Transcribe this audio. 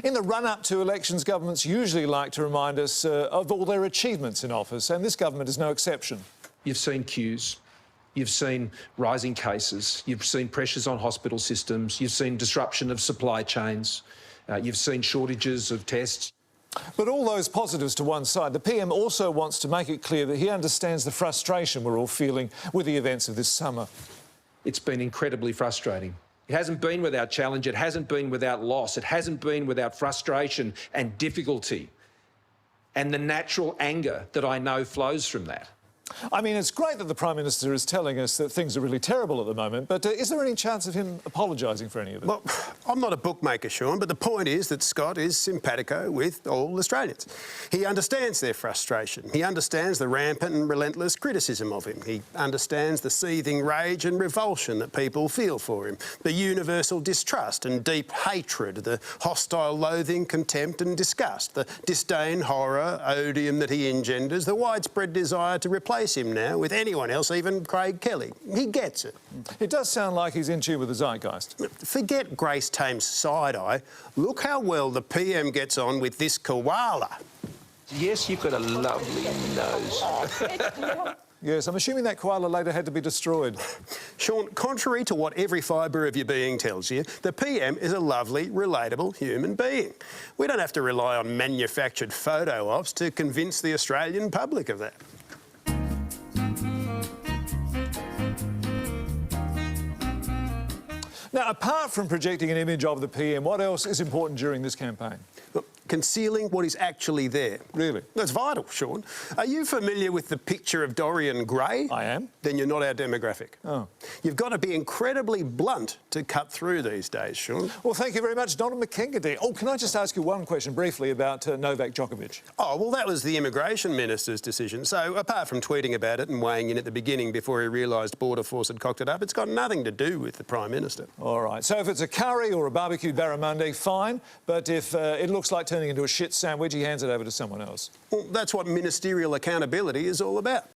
In the run-up to elections, governments usually like to remind us of all their achievements in office, and this government is no exception. You've seen queues. You've seen rising cases. You've seen pressures on hospital systems. You've seen disruption of supply chains. You've seen shortages of tests. But all those positives to one side, the PM also wants to make it clear that he understands the frustration we're all feeling with the events of this summer. It's been incredibly frustrating. It hasn't been without challenge. It hasn't been without loss. It hasn't been without frustration and difficulty and the natural anger that I know flows from that. I mean, it's great that the Prime Minister is telling us that things are really terrible at the moment, but is there any chance of him apologising for any of it? Well, I'm not a bookmaker, Sean, but the point is that Scott is simpatico with all Australians. He understands their frustration. He understands the rampant and relentless criticism of him. He understands the seething rage and revulsion that people feel for him, the universal distrust and deep hatred, the hostile loathing, contempt and disgust, the disdain, horror, odium that he engenders, the widespread desire to replace him now with anyone else, even Craig Kelly. He gets it. It does sound like he's in tune with the zeitgeist. Forget Grace Tame's side-eye. Look how well the PM gets on with this koala. Yes, you've got a lovely nose. Yes, I'm assuming that koala later had to be destroyed. Sean, contrary to what every fibre of your being tells you, the PM is a lovely, relatable human being. We don't have to rely on manufactured photo ops to convince the Australian public of that. Now, apart from projecting an image of the PM, what else is important during this campaign? Look, concealing what is actually there. Really? That's vital, Sean. Are you familiar with the picture of Dorian Gray? I am. Then you're not our demographic. Oh. You've got to be incredibly blunt to cut through these days, Sean. Well, thank you very much, Donald McKengadee. Oh, can I just ask you one question briefly about Novak Djokovic? Oh, well, that was the Immigration Minister's decision. So, apart from tweeting about it and weighing in at the beginning before he realised Border Force had cocked it up, it's got nothing to do with the Prime Minister. All right. So if it's a curry or a barbecued barramundi, fine. But if it looks like turning into a shit sandwich, he hands it over to someone else. Well, that's what ministerial accountability is all about.